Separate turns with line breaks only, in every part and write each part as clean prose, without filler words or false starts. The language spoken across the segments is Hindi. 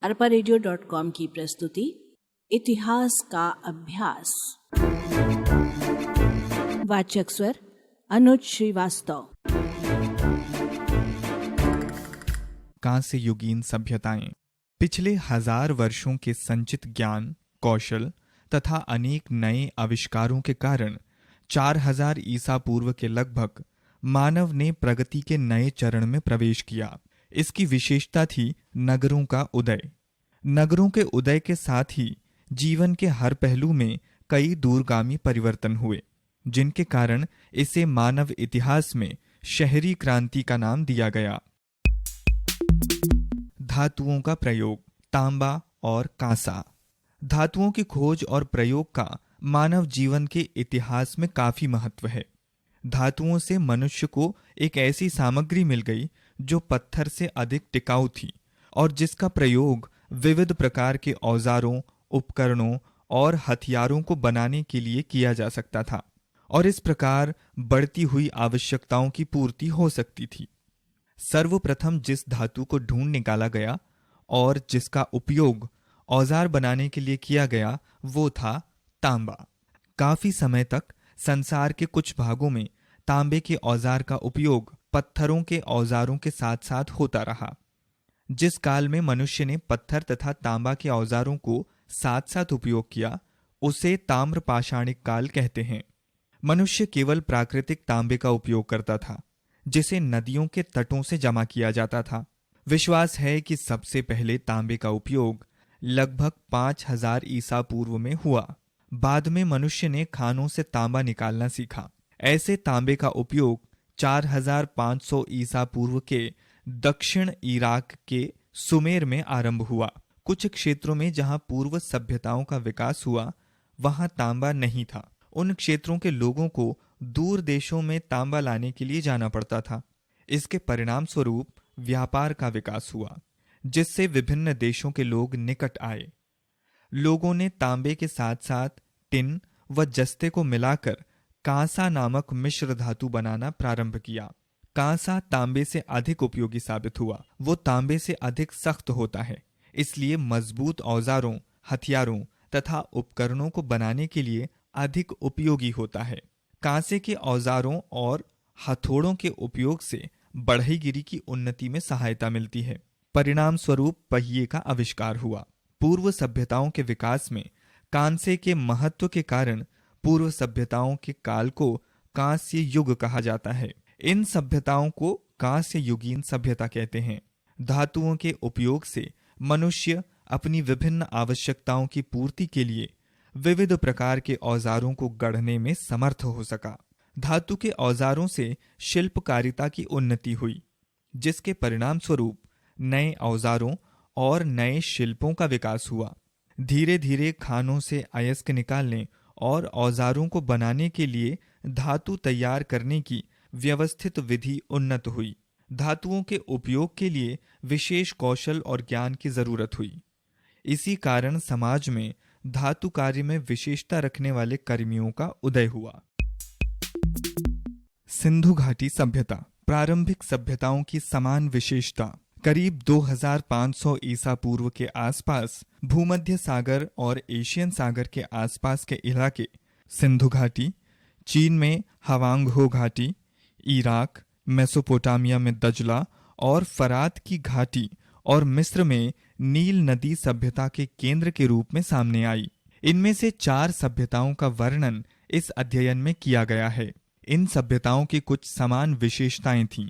arparadio.com की प्रस्तुति इतिहास का अभ्यास। वाचक स्वर अनुज श्रीवास्तव।
कांस्य युगीन सभ्यताएं पिछले 1000 वर्षों के संचित ज्ञान, कौशल तथा अनेक नए आविष्कारों के कारण 4000 ईसा पूर्व के लगभग मानव ने प्रगति के नए चरण में प्रवेश किया। इसकी विशेषता थी नगरों का उदय। नगरों के उदय के साथ ही जीवन के हर पहलू में कई दूरगामी परिवर्तन हुए, जिनके कारण इसे मानव इतिहास में शहरी क्रांति का नाम दिया गया। धातुओं का प्रयोग, तांबा और कांसा। धातुओं की खोज और प्रयोग का मानव जीवन के इतिहास में काफी महत्व है। धातुओं से मनुष्य को एक ऐसी सामग्री मिल गई जो पत्थर से अधिक टिकाऊ थी और जिसका प्रयोग विविध प्रकार के औजारों, उपकरणों और हथियारों को बनाने के लिए किया जा सकता था और इस प्रकार बढ़ती हुई आवश्यकताओं की पूर्ति हो सकती थी। सर्वप्रथम जिस धातु को ढूंढ निकाला गया और जिसका उपयोग औजार बनाने के लिए किया गया वो था तांबा। काफी समय तक संसार के कुछ भागों में तांबे के औजार का उपयोग पत्थरों के औजारों के साथ साथ होता रहा। जिस काल में मनुष्य ने पत्थर तथा तांबा के औजारों को साथ साथ उपयोग किया उसे ताम्र पाषाणिक काल कहते हैं। मनुष्य केवल प्राकृतिक तांबे का उपयोग करता था जिसे नदियों के तटों से जमा किया जाता था। विश्वास है कि सबसे पहले तांबे का उपयोग लगभग 5000 ईसा पूर्व में हुआ। बाद में मनुष्य ने खानों से तांबा निकालना सीखा। ऐसे तांबे का उपयोग 4500 ईसा पूर्व के दक्षिण इराक के सुमेर में आरंभ हुआ। कुछ क्षेत्रों में जहां पूर्व सभ्यताओं का विकास हुआ वहां तांबा नहीं था। उन क्षेत्रों के लोगों को दूर देशों में तांबा लाने के लिए जाना पड़ता था। इसके परिणाम स्वरूप व्यापार का विकास हुआ जिससे विभिन्न देशों के लोग निकट आए। लोगों ने तांबे के साथ साथ टिन व जस्ते को मिलाकर कांसा नामक मिश्र धातु बनाना प्रारंभ किया। कांसा तांबे से अधिक उपयोगी साबित हुआ। वो तांबे से अधिक सख्त होता है, इसलिए मजबूत औजारों, हथियारों तथा उपकरणों को बनाने के लिए अधिक उपयोगी होता है। कांसे के औजारों और हथौड़ों के उपयोग से बढ़ईगिरी की उन्नति में सहायता मिलती है। परिणाम स्वरूप पहिए का आविष्कार हुआ। पूर्व सभ्यताओं के विकास में कांसे के महत्व के कारण पूर्व सभ्यताओं के काल को कांस्य युग कहा जाता है। इन सभ्यताओं को कांस्य युगीन सभ्यता कहते हैं। धातुओं के उपयोग से मनुष्य अपनी विभिन्न आवश्यकताओं की पूर्ति के लिए विविध प्रकार के औजारों को गढ़ने में समर्थ हो सका। धातु के औजारों से शिल्पकारिता की उन्नति हुई, जिसके परिणाम स्वरूप नए औजारों और नए शिल्पों का विकास हुआ। धीरे धीरे खानों से अयस्क निकालने और औजारों को बनाने के लिए धातु तैयार करने की व्यवस्थित विधि उन्नत हुई। धातुओं के उपयोग के लिए विशेष कौशल और ज्ञान की जरूरत हुई। इसी कारण समाज में धातु कार्य में विशेषता रखने वाले कर्मियों का उदय हुआ। सिंधु घाटी सभ्यता, प्रारंभिक सभ्यताओं की समान विशेषता। करीब 2500 ईसा पूर्व के आसपास भूमध्य सागर और एशियन सागर के आसपास के इलाके, सिंधु घाटी, चीन में हवांगहो घाटी, इराक, मेसोपोटामिया में दजला और फरात की घाटी और मिस्र में नील नदी सभ्यता के केंद्र के रूप में सामने आई। इनमें से 4 सभ्यताओं का वर्णन इस अध्ययन में किया गया है। इन सभ्यताओं की कुछ समान विशेषताएं थीं,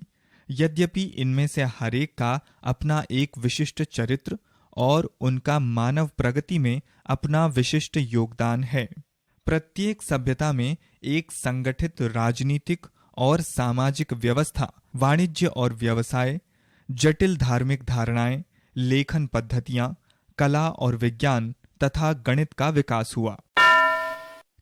यद्यपि इनमें से हर एक का अपना एक विशिष्ट चरित्र और उनका मानव प्रगति में अपना विशिष्ट योगदान है। प्रत्येक सभ्यता में एक संगठित राजनीतिक और सामाजिक व्यवस्था, वाणिज्य और व्यवसाय, जटिल धार्मिक धारणाएं, लेखन पद्धतियां, कला और विज्ञान तथा गणित का विकास हुआ।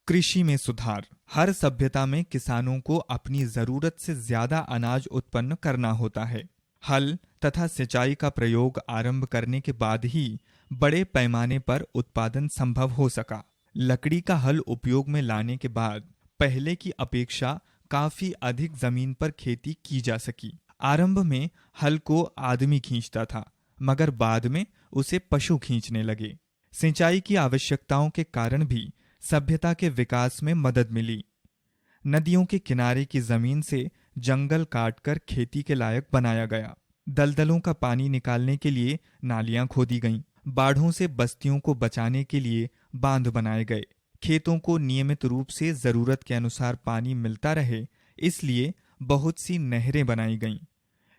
कृषि में सुधार। हर सभ्यता में किसानों को अपनी जरूरत से ज्यादा अनाज उत्पन्न करना होता है। हल तथा सिंचाई का प्रयोग आरंभ करने के बाद ही बड़े पैमाने पर उत्पादन संभव हो सका। लकड़ी का हल उपयोग में लाने के बाद पहले की अपेक्षा काफी अधिक जमीन पर खेती की जा सकी। आरंभ में हल को आदमी खींचता था, मगर बाद में उसे पशु खींचने लगे। सिंचाई की आवश्यकताओं के कारण भी सभ्यता के विकास में मदद मिली। नदियों के किनारे की जमीन से जंगल काटकर खेती के लायक बनाया गया। दलदलों का पानी निकालने के लिए नालियां खोदी गईं। बाढ़ों से बस्तियों को बचाने के लिए बांध बनाए गए। खेतों को नियमित रूप से जरूरत के अनुसार पानी मिलता रहे, इसलिए बहुत सी नहरें बनाई गईं।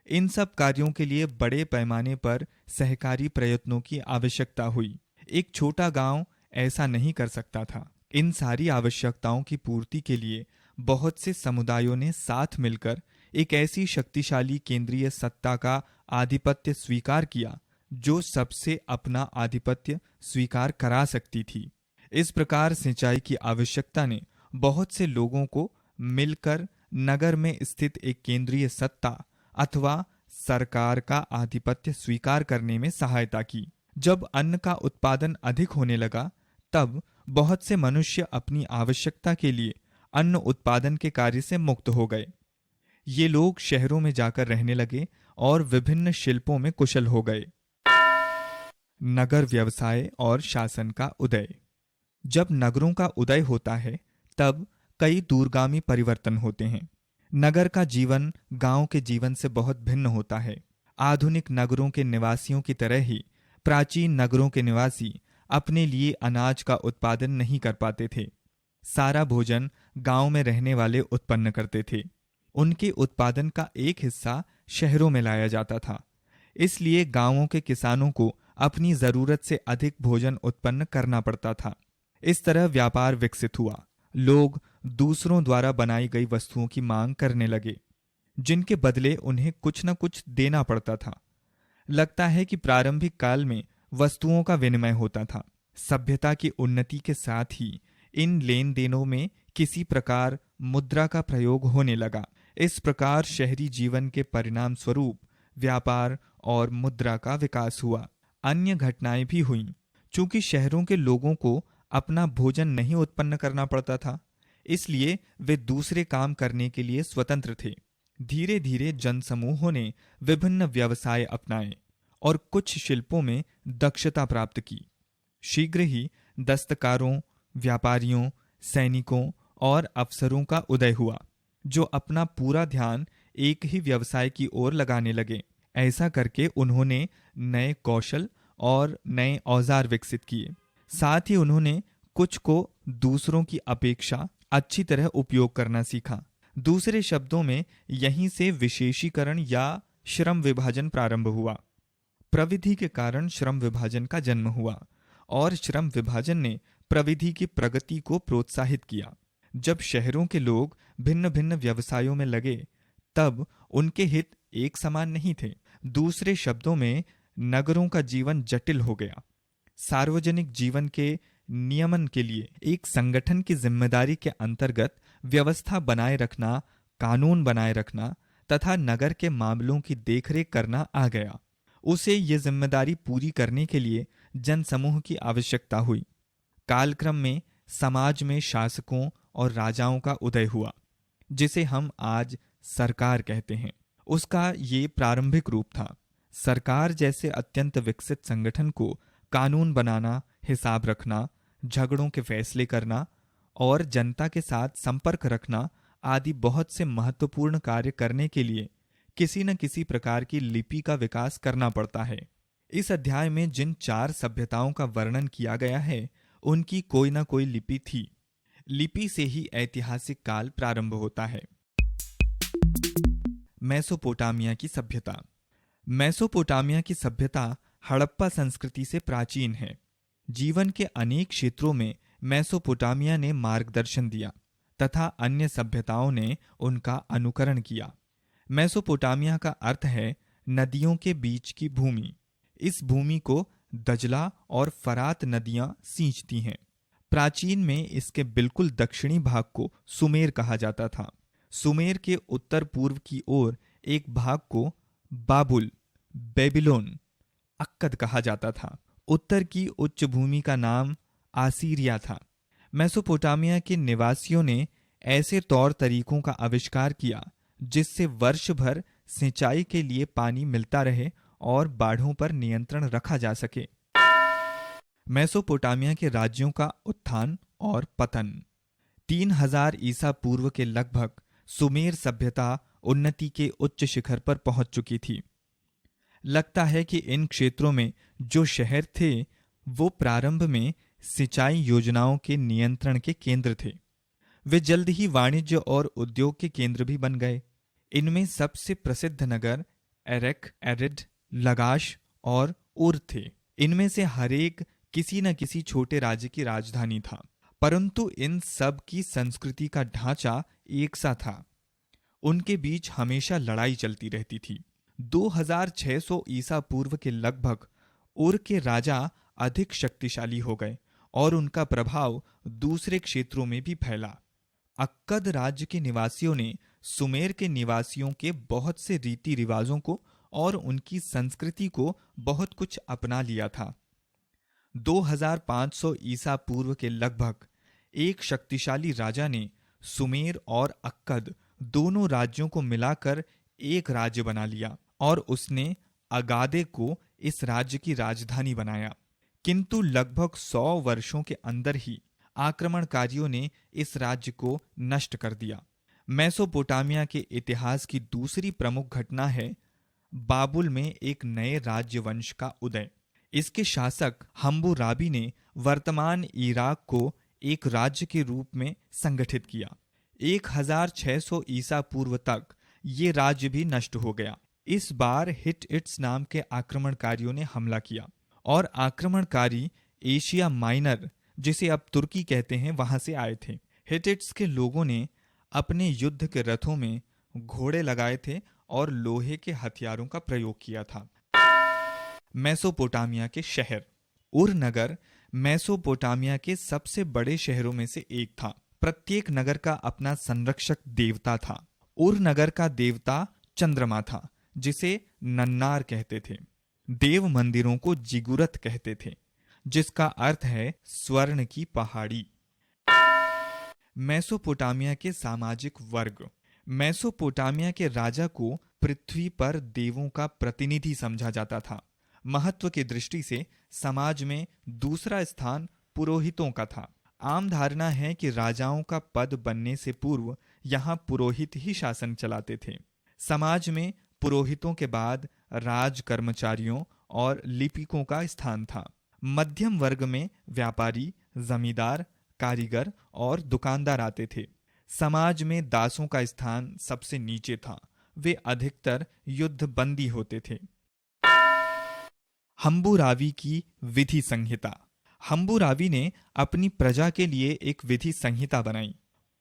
इन सब कार्यों के लिए बड़े पैमाने पर सहकारी प्रयत्नों की आवश्यकता हुई। एक छोटा गांव ऐसा नहीं कर सकता था। इन सारी आवश्यकताओं की पूर्ति के लिए बहुत से समुदायों ने साथ मिलकर एक ऐसी शक्तिशाली केंद्रीय सत्ता का आधिपत्य स्वीकार किया जो सबसे अपना आधिपत्य स्वीकार करा सकती थी। इस प्रकार सिंचाई की आवश्यकता ने बहुत से लोगों को मिलकर नगर में स्थित एक केंद्रीय सत्ता अथवा सरकार का आधिपत्य स्वीकार करने में सहायता की। जब अन्न का उत्पादन अधिक होने लगा, तब बहुत से मनुष्य अपनी आवश्यकता के लिए अन्न उत्पादन के कार्य से मुक्त हो गए। ये लोग शहरों में जाकर रहने लगे और विभिन्न शिल्पों में कुशल हो गए। नगर व्यवसाय और शासन का उदय। जब नगरों का उदय होता है, तब कई दूरगामी परिवर्तन होते हैं। नगर का जीवन गांव के जीवन से बहुत भिन्न होता है। आधुनिक नगरों के निवासियों की तरह ही प्राचीन नगरों के निवासी अपने लिए अनाज का उत्पादन नहीं कर पाते थे। सारा भोजन गांव में रहने वाले उत्पन्न करते थे। उनके उत्पादन का एक हिस्सा शहरों में लाया जाता था। इसलिए गांवों के किसानों को अपनी जरूरत से अधिक भोजन उत्पन्न करना पड़ता था। इस तरह व्यापार विकसित हुआ। लोग दूसरों द्वारा बनाई गई वस्तुओं की मांग करने लगे, जिनके बदले उन्हें कुछ न कुछ देना पड़ता था। लगता है कि प्रारंभिक काल में वस्तुओं का विनिमय होता था। सभ्यता की उन्नति के साथ ही इन लेन देनों में किसी प्रकार मुद्रा का प्रयोग होने लगा। इस प्रकार शहरी जीवन के परिणाम स्वरूप व्यापार और मुद्रा का विकास हुआ। अन्य घटनाएं भी हुईं। चूंकि शहरों के लोगों को अपना भोजन नहीं उत्पन्न करना पड़ता था, इसलिए वे दूसरे काम करने के लिए स्वतंत्र थे। धीरे धीरे जनसमूहों ने विभिन्न व्यवसाय अपनाए और कुछ शिल्पों में दक्षता प्राप्त की। शीघ्र ही दस्तकारों, व्यापारियों, सैनिकों और अफसरों का उदय हुआ, जो अपना पूरा ध्यान एक ही व्यवसाय की ओर लगाने लगे। ऐसा करके उन्होंने नए कौशल और नए औजार विकसित किए। साथ ही उन्होंने कुछ को दूसरों की अपेक्षा अच्छी तरह उपयोग करना सीखा। दूसरे शब्दों में यहीं से विशेषीकरण या श्रम विभाजन प्रारंभ हुआ। प्रविधि के कारण श्रम विभाजन का जन्म हुआ और श्रम विभाजन ने प्रविधि की प्रगति को प्रोत्साहित किया। जब शहरों के लोग भिन्न भिन्न व्यवसायों में लगे, तब उनके हित एक समान नहीं थे। दूसरे शब्दों में नगरों का जीवन जटिल हो गया। सार्वजनिक जीवन के नियमन के लिए एक संगठन की जिम्मेदारी के अंतर्गत व्यवस्था बनाए रखना, कानून बनाए रखना तथा नगर के मामलों की देखरेख करना आ गया। उसे ये जिम्मेदारी पूरी करने के लिए जनसमूह की आवश्यकता हुई। कालक्रम में समाज में शासकों और राजाओं का उदय हुआ, जिसे हम आज सरकार कहते हैं। उसका ये प्रारंभिक रूप था। सरकार जैसे अत्यंत विकसित संगठन को कानून बनाना, हिसाब रखना, झगड़ों के फैसले करना और जनता के साथ संपर्क रखना आदि बहुत से महत्वपूर्ण कार्य करने के लिए किसी न किसी प्रकार की लिपि का विकास करना पड़ता है। इस अध्याय में जिन 4 सभ्यताओं का वर्णन किया गया है, उनकी कोई न कोई लिपि थी। लिपि से ही ऐतिहासिक काल प्रारंभ होता है। मेसोपोटामिया की सभ्यता। मेसोपोटामिया की सभ्यता हड़प्पा संस्कृति से प्राचीन है। जीवन के अनेक क्षेत्रों में मेसोपोटामिया ने मार्गदर्शन दिया तथा अन्य सभ्यताओं ने उनका अनुकरण किया। मेसोपोटामिया का अर्थ है नदियों के बीच की भूमि। इस भूमि को दजला और फरात नदियां सींचती हैं। प्राचीन में इसके बिल्कुल दक्षिणी भाग को सुमेर कहा जाता था। सुमेर के उत्तर पूर्व की ओर एक भाग को बाबुल, बेबीलोन, अक्कद कहा जाता था। उत्तर की उच्च भूमि का नाम आसीरिया था। मेसोपोटामिया के निवासियों ने ऐसे तौर तरीकों का आविष्कार किया जिससे वर्ष भर सिंचाई के लिए पानी मिलता रहे और बाढ़ों पर नियंत्रण रखा जा सके। मेसोपोटामिया के राज्यों का उत्थान और पतन। 3000 ईसा पूर्व के लगभग सुमेर सभ्यता उन्नति के उच्च शिखर पर पहुंच चुकी थी। लगता है कि इन क्षेत्रों में जो शहर थे वो प्रारंभ में सिंचाई योजनाओं के नियंत्रण के केंद्र थे। वे जल्द ही वाणिज्य और उद्योग के केंद्र भी बन गए। इनमें सबसे प्रसिद्ध नगर एरेक, एरिड, लगाश और उर थे। इनमें से हर एक किसी न किसी छोटे राज्य की राजधानी था, परंतु इन सब की संस्कृति का ढांचा एक सा था। उनके बीच हमेशा लड़ाई चलती रहती थी। 2600 ईसा पूर्व के लगभग उर के राजा अधिक शक्तिशाली हो गए और उनका प्रभाव दूसरे क्षेत्रों में भी फैला। अक्कद राज्य के निवासियों ने सुमेर के निवासियों के बहुत से रीति रिवाजों को और उनकी संस्कृति को बहुत कुछ अपना लिया था। 2500 ईसा पूर्व के लगभग एक शक्तिशाली राजा ने सुमेर और अक्कद दोनों राज्यों को मिलाकर एक राज्य बना लिया और उसने अगादे को इस राज्य की राजधानी बनाया। किंतु लगभग 100 वर्षों के अंदर ही आक्रमणकारियों ने इस राज्य को नष्ट कर दिया। मेसोपोटामिया के इतिहास की दूसरी प्रमुख घटना है बाबुल में एक नए राज्य वंश का उदय। इसके शासक हम्मुराबी ने वर्तमान इराक को एक राज्य के रूप में संगठित किया। 1600 ईसा पूर्व तक ये राज्य भी नष्ट हो गया। इस बार हिटइट्स नाम के आक्रमणकारियों ने हमला किया और आक्रमणकारी एशिया माइनर, जिसे अब तुर्की कहते हैं, वहां से आए थे। हिटिट्स के लोगों ने अपने युद्ध के रथों में घोड़े लगाए थे और लोहे के हथियारों का प्रयोग किया था। मेसोपोटामिया के शहर। उर नगर मेसोपोटामिया के सबसे बड़े शहरों में से एक था। प्रत्येक नगर का अपना संरक्षक देवता था। उर नगर का देवता चंद्रमा था, जिसे नन्नार कहते थे। देव मंदिरों को जिगुरत कहते थे, जिसका अर्थ है स्वर्ण की पहाड़ी। मेसोपोटामिया के सामाजिक वर्ग। मेसोपोटामिया के राजा को पृथ्वी पर देवों का प्रतिनिधि समझा जाता था। महत्व की दृष्टि से समाज में दूसरा स्थान पुरोहितों का था। आम धारणा है कि राजाओं का पद बनने से पूर्व यहाँ पुरोहित ही शासन चलाते थे। समाज में पुरोहितों के बाद राज कर्मचारियों और लिपिकों का स्थान था। मध्यम वर्ग में व्यापारी, जमींदार, कारीगर और दुकानदार आते थे। समाज में दासों का स्थान सबसे नीचे था। वे अधिकतर युद्ध बंदी होते थे। हम्मुराबी की विधि संहिता। हम्मुराबी ने अपनी प्रजा के लिए एक विधि संहिता बनाई।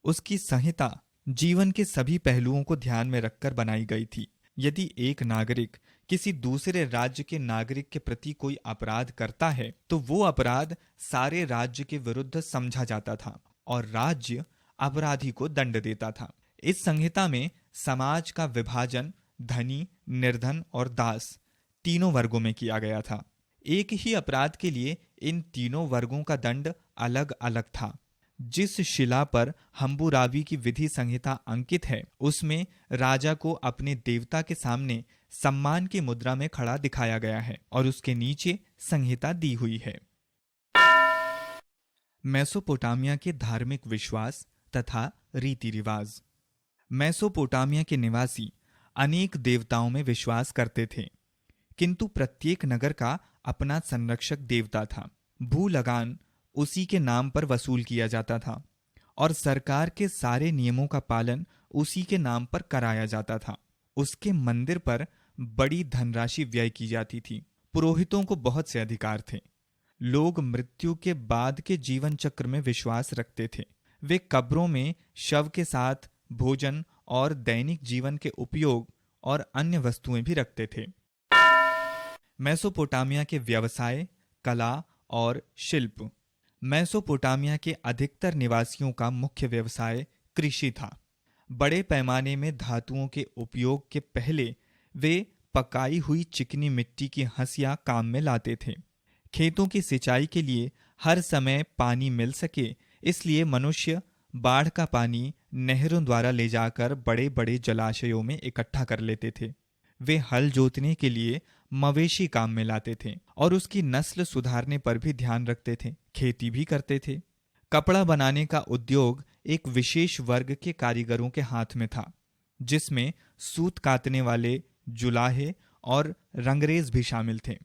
उसकी संहिता जीवन के सभी पहलुओं को ध्यान में रखकर बनाई गई थी। यदि एक नागरिक किसी दूसरे राज्य के नागरिक के प्रति कोई अपराध करता है तो वो अपराध सारे राज्य के विरुद्ध समझा जाता था और राज्य अपराधी को दंड देता था। इस संहिता में समाज का विभाजन धनी, निर्धन और दास तीनों वर्गों में किया गया था। एक ही अपराध के लिए इन तीनों वर्गों का दंड अलग अलग था। जिस शिला पर हम्मुराबी की विधि संहिता अंकित है उसमें राजा को अपने देवता के सामने सम्मान की मुद्रा में खड़ा दिखाया गया है और उसके नीचे संहिता दी हुई है। मेसोपोटामिया के धार्मिक विश्वास तथा रीति रिवाज। मेसोपोटामिया के निवासी अनेक देवताओं में विश्वास करते थे, किंतु प्रत्येक नगर का अपना संरक्षक देवता था। भू लगान उसी के नाम पर वसूल किया जाता था और सरकार के सारे नियमों का पालन उसी के नाम पर कराया जाता था। उसके मंदिर पर बड़ी धनराशि व्यय की जाती थी। पुरोहितों को बहुत से अधिकार थे। लोग मृत्यु के बाद के जीवन चक्र में विश्वास रखते थे। वे कब्रों में शव के साथ भोजन और दैनिक जीवन के उपयोग और अन्य वस्तुएं भी रखते थे। मेसोपोटामिया के व्यवसाय, कला और शिल्प। मेसोपोटामिया के अधिकतर निवासियों का मुख्य व्यवसाय कृषि था। बड़े पैमाने में धातुओं के उपयोग के पहले वे पकाई हुई चिकनी मिट्टी की हंसियां काम में लाते थे। खेतों की सिंचाई के लिए हर समय पानी मिल सके इसलिए मनुष्य बाढ़ का पानी नहरों द्वारा ले जाकर बड़े बड़े जलाशयों में इकट्ठा कर लेते थे। वे हल जोतने के लिए मवेशी काम में लाते थे और उसकी नस्ल सुधारने पर भी ध्यान रखते थे। खेती भी करते थे। कपड़ा बनाने का उद्योग एक विशेष वर्ग के कारीगरों के हाथ में था, जिसमें सूत काटने वाले, जुलाहे और रंगरेज भी शामिल थे।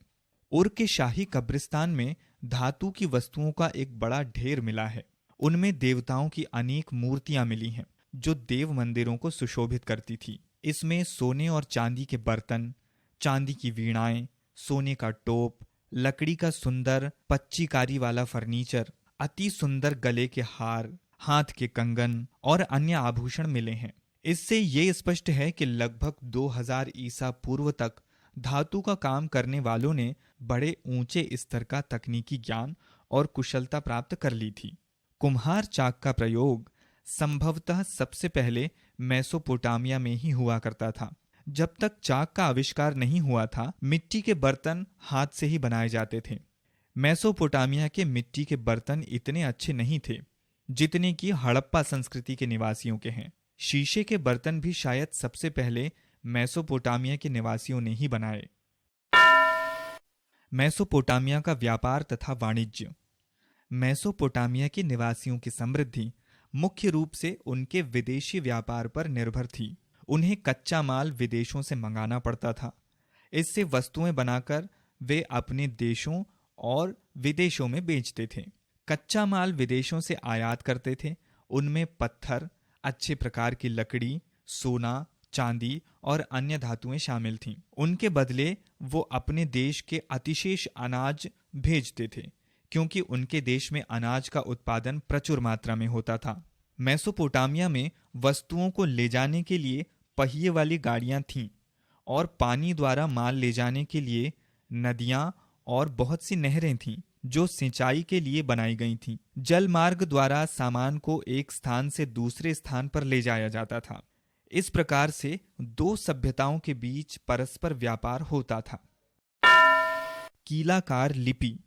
उर के शाही कब्रिस्तान में धातु की वस्तुओं का एक बड़ा ढेर मिला है। उनमें देवताओं की अनेक मूर्तियां मिली हैं, जो देव मंदिरों को सुशोभित करती थी। इसमें सोने और चांदी के बर्तन, चांदी की वीणाएं, सोने का टोप, लकड़ी का सुंदर पच्चीकारी वाला फर्नीचर, अति सुंदर गले के हार, हाथ के कंगन और अन्य आभूषण मिले हैं। इससे ये स्पष्ट है कि लगभग 2000 ईसा पूर्व तक धातु का काम करने वालों ने बड़े ऊंचे स्तर का तकनीकी ज्ञान और कुशलता प्राप्त कर ली थी। कुम्हार चाक का प्रयोग संभवतः सबसे पहले मेसोपोटामिया में ही हुआ करता था। जब तक चाक का आविष्कार नहीं हुआ था, मिट्टी के बर्तन हाथ से ही बनाए जाते थे। मेसोपोटामिया के मिट्टी के बर्तन इतने अच्छे नहीं थे जितने कि हड़प्पा संस्कृति के निवासियों के हैं। शीशे के बर्तन भी शायद सबसे पहले मेसोपोटामिया के निवासियों ने ही बनाए। मेसोपोटामिया का व्यापार तथा वाणिज्य। मेसोपोटामिया के निवासियों की समृद्धि मुख्य रूप से उनके विदेशी व्यापार पर निर्भर थी। उन्हें कच्चा माल विदेशों से मंगाना पड़ता था। इससे वस्तुएं बनाकर वे अपने देशों और विदेशों में बेचते थे। कच्चा माल विदेशों से आयात करते थे। उनमें पत्थर, अच्छे प्रकार की लकड़ी, सोना, चांदी और अन्य धातुएं शामिल थीं। उनके बदले वो अपने देश के अतिशेष अनाज भेजते थे, क्योंकि उनके देश में अनाज का उत्पादन प्रचुर मात्रा में होता था। मेसोपोटामिया में वस्तुओं को ले जाने के लिए पहिए वाली गाड़ियां थीं और पानी द्वारा माल ले जाने के लिए नदियां और बहुत सी नहरें थीं, जो सिंचाई के लिए बनाई गई थीं। जल मार्ग द्वारा सामान को एक स्थान से दूसरे स्थान पर ले जाया जाता था। इस प्रकार से दो सभ्यताओं के बीच परस्पर व्यापार होता था। कीलाकार लिपि।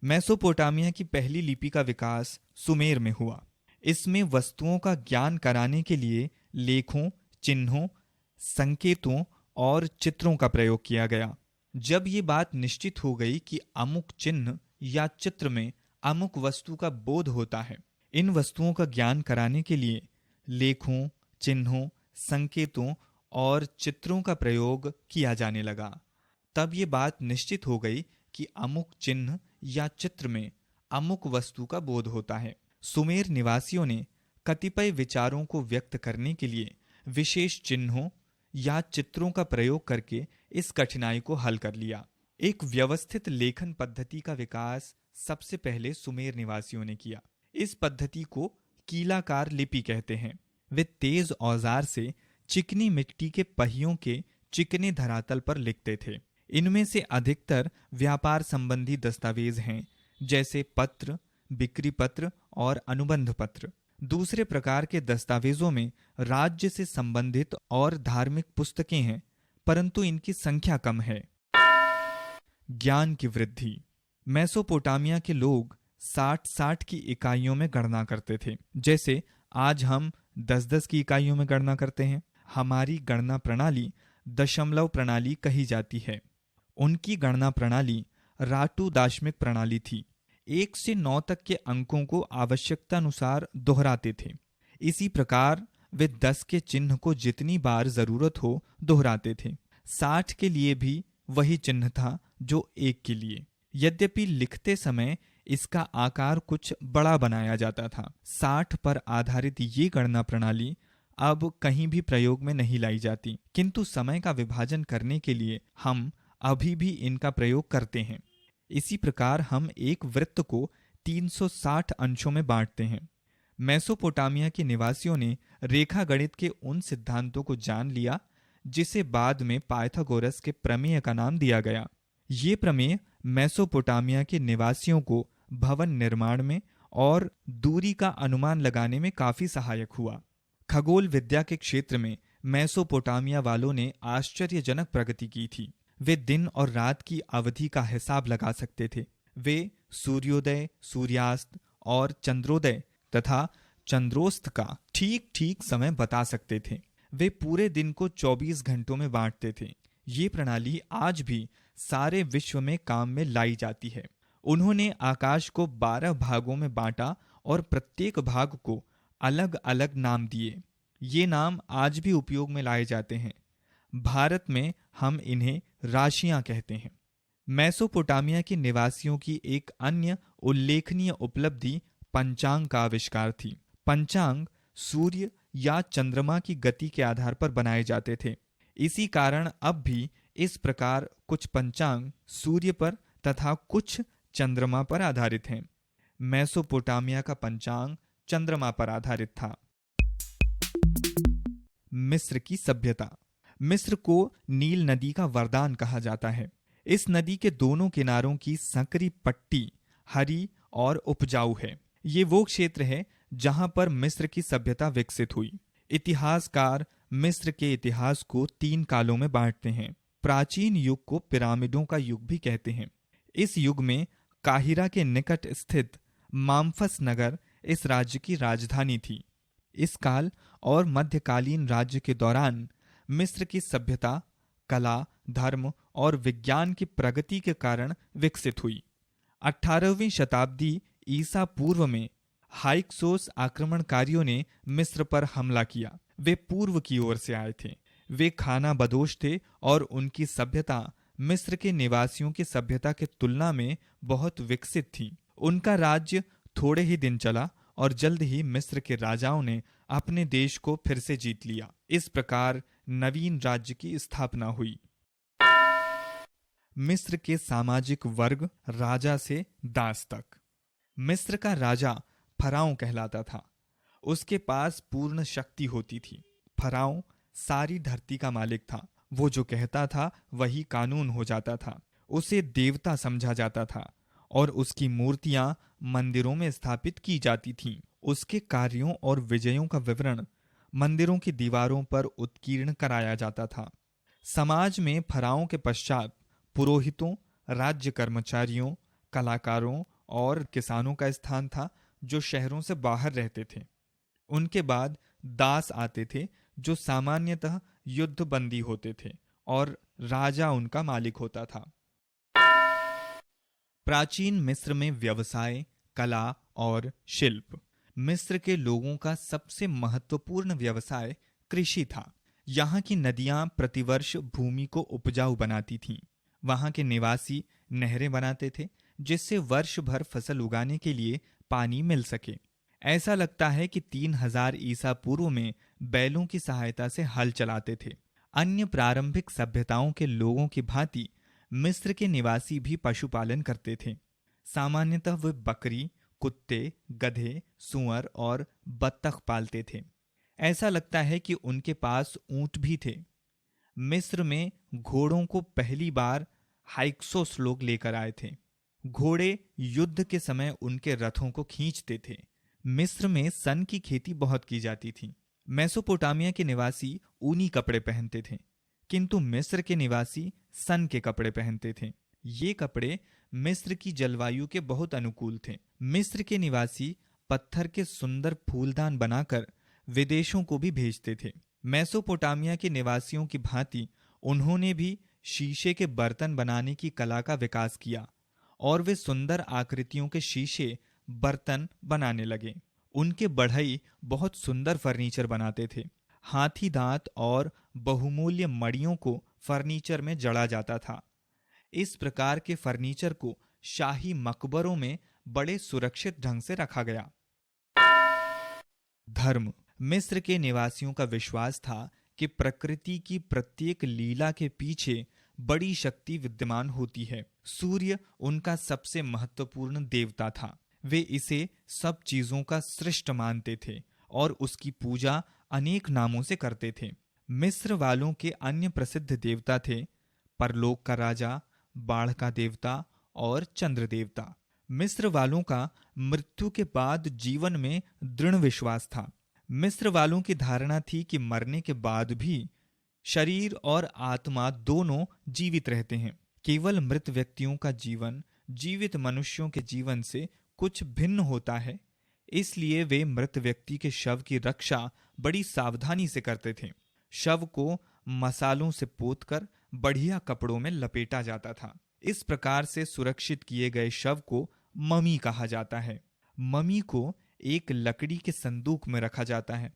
मेसोपोटामिया की पहली लिपि का विकास सुमेर में हुआ। इसमें वस्तुओं का ज्ञान कराने के लिए लेखों, चिन्हों, संकेतों और चित्रों का प्रयोग किया गया। जब ये बात निश्चित हो गई कि अमुक चिन्ह या चित्र में अमुक वस्तु का बोध होता है, इन वस्तुओं का ज्ञान कराने के लिए लेखों, चिन्हों, संकेतों और चित्रों का प्रयोग किया जाने लगा। तब ये बात निश्चित हो गई कि अमुक चिन्ह या चित्र में अमुक वस्तु का बोध होता है। सुमेर निवासियों ने कतिपय विचारों को व्यक्त करने के लिए विशेष चिन्हों या चित्रों का प्रयोग करके इस कठिनाई को हल कर लिया। एक व्यवस्थित लेखन पद्धति का विकास सबसे पहले सुमेर निवासियों ने किया। इस पद्धति को कीलाकार लिपि कहते हैं। वे तेज औजार से चिकनी मिट्टी के पहियों के चिकने धरातल पर लिखते थे। इनमें से अधिकतर व्यापार संबंधी दस्तावेज हैं, जैसे पत्र, बिक्री पत्र और अनुबंध पत्र। दूसरे प्रकार के दस्तावेजों में राज्य से संबंधित और धार्मिक पुस्तकें हैं, परंतु इनकी संख्या कम है। ज्ञान की वृद्धि। मेसोपोटामिया के लोग 60-60 की इकाइयों में गणना करते थे, जैसे आज हम 10-10 की इकाइयों में गणना करते हैं। हमारी गणना प्रणाली दशमलव प्रणाली कही जाती है। उनकी गणना प्रणाली राटू दाशमिक प्रणाली थी। 1 से 9 तक के अंकों को आवश्यकतानुसार दोहराते थे। इसी प्रकार वे 10 के चिन्ह को जितनी बार जरूरत हो दोहराते थे। 60 के लिए भी वही चिन्ह था जो 1 के लिए। यद्यपि लिखते समय इसका आकार कुछ बड़ा बनाया जाता था। 60 पर आधारित ये गणना प्रणाली अब कहीं भी प्रयोग में नहीं लाई जाती, किंतु समय का विभाजन करने के लिए हम अभी भी इनका प्रयोग करते हैं। इसी प्रकार हम एक वृत्त को 360 अंशों में बांटते हैं। मेसोपोटामिया के निवासियों ने रेखा गणित के उन सिद्धांतों को जान लिया जिसे बाद में पाइथागोरस के प्रमेय का नाम दिया गया। ये प्रमेय मेसोपोटामिया के निवासियों को भवन निर्माण में और दूरी का अनुमान लगाने में काफी सहायक हुआ। खगोल विद्या के क्षेत्र में मेसोपोटामिया वालों ने आश्चर्यजनक प्रगति की थी। वे दिन और रात की अवधि का हिसाब लगा सकते थे। वे सूर्योदय, सूर्यास्त और चंद्रोदय तथा चंद्रोस्त का ठीक ठीक समय बता सकते थे। वे पूरे दिन को 24 घंटों में बांटते थे। ये प्रणाली आज भी सारे विश्व में काम में लाई जाती है। उन्होंने आकाश को 12 भागों में बांटा और प्रत्येक भाग को अलग अलग नाम दिए। ये नाम आज भी उपयोग में लाए जाते हैं। भारत में हम इन्हें राशियां कहते हैं। मेसोपोटामिया के निवासियों की एक अन्य उल्लेखनीय उपलब्धि पंचांग का आविष्कार थी। पंचांग सूर्य या चंद्रमा की गति के आधार पर बनाए जाते थे। इसी कारण अब भी इस प्रकार कुछ पंचांग सूर्य पर तथा कुछ चंद्रमा पर आधारित हैं। मेसोपोटामिया का पंचांग चंद्रमा पर आधारित था। मिस्र की सभ्यता। मिस्र को नील नदी का वरदान कहा जाता है। इस नदी के दोनों किनारों की संकरी पट्टी हरी और उपजाऊ है। ये वो क्षेत्र है जहां पर मिस्र की सभ्यता विकसित हुई। इतिहासकार मिस्र के इतिहास को 3 कालों में बांटते हैं। प्राचीन युग को पिरामिडों का युग भी कहते हैं। इस युग में काहिरा के निकट स्थित माम्फस नगर इस राज्य की राजधानी थी। इस काल और मध्यकालीन राज्य के दौरान मिस्र की सभ्यता कला, धर्म और विज्ञान की प्रगति के कारण विकसित हुई। 18वीं शताब्दी ईसा पूर्व में हाइक्सोस आक्रमणकारियों ने मिस्र पर हमला किया। वे पूर्व की ओर से आए थे। वे खाना बदोश थे और उनकी सभ्यता मिस्र के निवासियों की सभ्यता की तुलना में बहुत विकसित थी। उनका राज्य थोड़े ही दिन चला और जल्द ही मिस्र के राजाओं ने अपने देश को फिर से जीत लिया। इस प्रकार नवीन राज्य की स्थापना हुई। मिस्र के सामाजिक वर्ग राजा से दास तक। मिस्र का राजा फराओं कहलाता था। उसके पास पूर्ण शक्ति होती थी। फराओं सारी धरती का मालिक था। वो जो कहता था वही कानून हो जाता था। उसे देवता समझा जाता था और उसकी मूर्तियां मंदिरों में स्थापित की जाती थीं। उसके कार्यों और विजयों का विवरण मंदिरों की दीवारों पर उत्कीर्ण कराया जाता था। समाज में फराओं के पश्चात पुरोहितों, राज्य कर्मचारियों, कलाकारों और किसानों का स्थान था जो शहरों से बाहर रहते थे। उनके बाद दास आते थे जो सामान्यतः युद्धबंदी होते थे और राजा उनका मालिक होता था। प्राचीन मिस्र में व्यवसाय, कला और शिल्प। मिस्र के लोगों का सबसे महत्वपूर्ण व्यवसाय कृषि था। यहाँ की नदियां प्रतिवर्ष भूमि को उपजाऊ बनाती थीं। वहाँ के निवासी नहरें बनाते थे जिससे वर्ष भर फसल उगाने के लिए पानी मिल सके। ऐसा लगता है कि 3000 ईसा पूर्व में बैलों की सहायता से हल चलाते थे। अन्य प्रारंभिक सभ्यताओं के लोगों की भांति मिस्र के निवासी भी पशुपालन करते थे। सामान्यतः वे बकरी, कुत्ते, गधे, सूअर और बत्तख पालते थे। ऐसा लगता है कि उनके पास ऊंट भी थे। मिस्र में घोड़ों को पहली बार हाइक्सोस लोग लेकर आए थे। घोड़े युद्ध के समय उनके रथों को खींचते थे। मिस्र में सन की खेती बहुत की जाती थी। मेसोपोटामिया के निवासी ऊनी कपड़े पहनते थे, किंतु मिस्र के निवासी सन के कपड़े पहनते थे। ये कपड़े मिस्र की जलवायु के बहुत अनुकूल थे। मिस्र के निवासी पत्थर के सुंदर फूलदान बनाकर विदेशों को भी भेजते थे। मेसोपोटामिया के निवासियों की भांति उन्होंने भी शीशे के बर्तन बनाने की कला का विकास किया और वे सुंदर आकृतियों के शीशे बर्तन बनाने लगे। उनके बढ़ई बहुत सुंदर फर्नीचर बनाते थे। हाथी दांत और बहुमूल्य मड़ियों को फर्नीचर में जड़ा जाता था। इस प्रकार के फर्नीचर को शाही मकबरों में बड़े सुरक्षित ढंग से रखा गया। धर्म। मिस्र के निवासियों का विश्वास था कि प्रकृति की प्रत्येक लीला के पीछे बड़ी शक्ति विद्यमान होती है। सूर्य उनका सबसे महत्वपूर्ण देवता था। वे इसे सब चीजों का सृष्ट मानते थे और उसकी पूजा अनेक नामों से करते थे। मिस्र वालों के अन्य प्रसिद्ध देवता थे परलोक का राजा, बाढ़ का देवता और चंद्र देवता। मिस्र वालों का मृत्यु के बाद जीवन में दृढ़ विश्वास था। मिस्र वालों की धारणा थी कि मरने के बाद भी शरीर और आत्मा दोनों जीवित रहते हैं। केवल मृत व्यक्तियों का जीवन जीवित मनुष्यों के जीवन से कुछ भिन्न होता है, इसलिए वे मृत व्यक्ति के शव की रक्षा बड़ी सावधानी से करते थे। शव को मसालों से पोतकर बढ़िया कपड़ों में लपेटा जाता था। इस प्रकार से सुरक्षित किए गए शव को ममी कहा जाता है। ममी को एक लकड़ी के संदूक में रखा जाता है,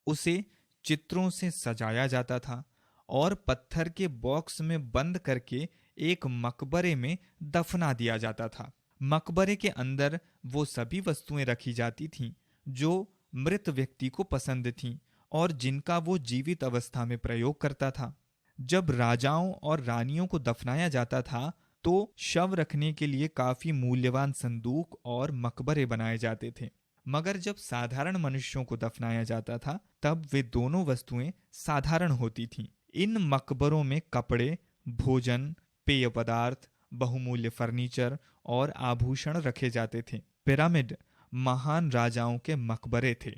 उसे चित्रों से सजाया जाता था और पत्थर के बॉक्स में बंद करके एक मकबरे में दफना दिया जाता था। मकबरे के अंदर वो सभी वस्तुएं रखी जाती थीं जो मृत व्यक्ति को पसंद थीं और जिनका वो जीवित अवस्था में प्रयोग करता था। जब राजाओं और रानियों को दफनाया जाता था तो शव रखने के लिए काफी मूल्यवान संदूक और मकबरे बनाए जाते थे, मगर जब साधारण मनुष्यों को दफनाया जाता था तब वे दोनों वस्तुएं साधारण होती थीं। इन मकबरों में कपड़े, भोजन, पेय पदार्थ, बहुमूल्य फर्नीचर और आभूषण रखे जाते थे। पिरामिड महान राजाओं के मकबरे थे।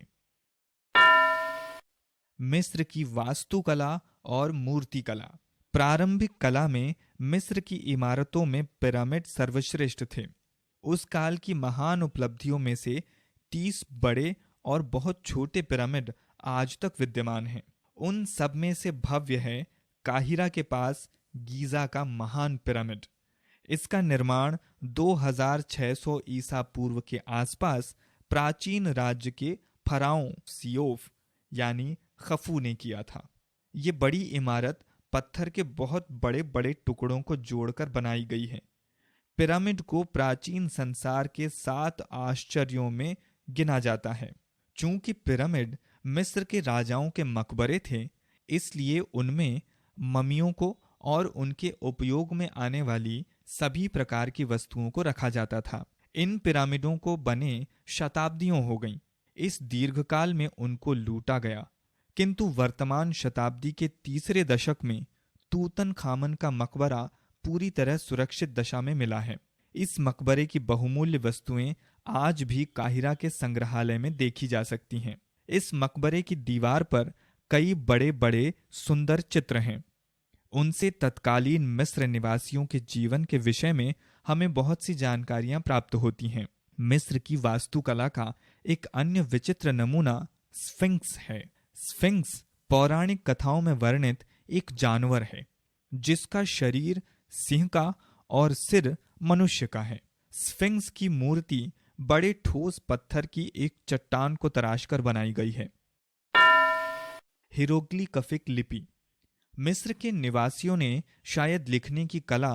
मिस्र की वास्तुकला और मूर्तिकला। प्रारंभिक कला में मिस्र की इमारतों में पिरामिड सर्वश्रेष्ठ थे। उस काल की महान उपलब्धियों में से 30 बड़े और बहुत छोटे पिरामिड आज तक विद्यमान हैं। उन सब में से भव्य है काहिरा के पास गीजा का महान पिरामिड। इसका निर्माण 2600 ईसा पूर्व के आसपास प्राचीन राज्य के फराओं सियोफ यानी खफू ने किया था। ये बड़ी इमारत पत्थर के बहुत बड़े बड़े टुकड़ों को जोड़कर बनाई गई है। पिरामिड को प्राचीन संसार के 7 आश्चर्यों में गिना जाता है। चूंकि पिरामिड मिस्र के राजाओं के मकबरे थे, इसलिए उनमें ममियों को और उनके उपयोग में आने वाली सभी प्रकार की वस्तुओं को रखा जाता था। इन पिरामिडों को बने शताब्दियों हो गईं। इस दीर्घकाल में उनको लूटा गया, किंतु वर्तमान शताब्दी के तीसरे दशक में तूतनखामन का मकबरा पूरी तरह सुरक्षित दशा में मिला है। इस मकबरे की बहुमूल्य वस्तुएं आज भी काहिरा के संग्रहालय में देखी जा सकती हैं। इस मकबरे की दीवार पर कई बड़े बड़े सुंदर चित्र हैं। उनसे तत्कालीन मिस्र निवासियों के जीवन के विषय में हमें बहुत सी जानकारियां प्राप्त होती हैं। मिस्र की वास्तुकला का एक अन्य विचित्र नमूना स्फिंक्स है। स्फिंक्स पौराणिक कथाओं में वर्णित एक जानवर है जिसका शरीर सिंह का और सिर मनुष्य का है। स्फिंक्स की मूर्ति बड़े ठोस पत्थर की एक चट्टान को तराशकर बनाई गई है। हिरोग्लिफिक लिपि। मिस्र के निवासियों ने शायद लिखने की कला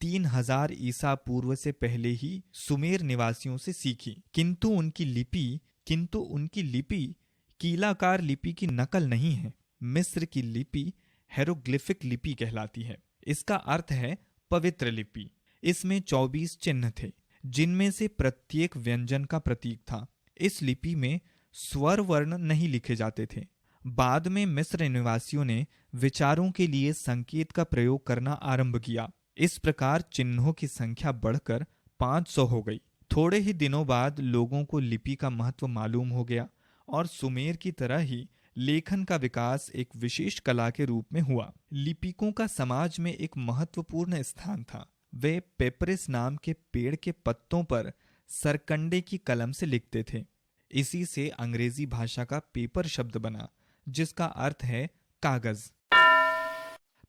3000 ईसा पूर्व से पहले ही सुमेर निवासियों से सीखी, किंतु उनकी लिपि कीलाकार लिपि की नकल नहीं है। मिस्र की लिपि हेरोग्लिफिक लिपि कहलाती है। इसका अर्थ है पवित्र लिपि। इसमें 24 चिन्ह थे, जिनमें से प्रत्येक व्यंजन का प्रतीक था। इस लिपि में स्वर वर्ण नहीं लिखे जाते थे। बाद में मिस्र निवासियों ने विचारों के लिए संकेत का प्रयोग करना आरंभ किया। इस प्रकार चिन्हों की संख्या बढ़कर 500 हो गई। थोड़े ही दिनों बाद लोगों को लिपि का महत्व मालूम हो गया और सुमेर की तरह ही लेखन का विकास एक विशेष कला के रूप में हुआ। लिपिकों का समाज में एक महत्वपूर्ण स्थान था। वे पेपरिस नाम के पेड़ के पत्तों पर सरकंडे की कलम से लिखते थे। इसी से अंग्रेजी भाषा का पेपर शब्द बना, जिसका अर्थ है कागज।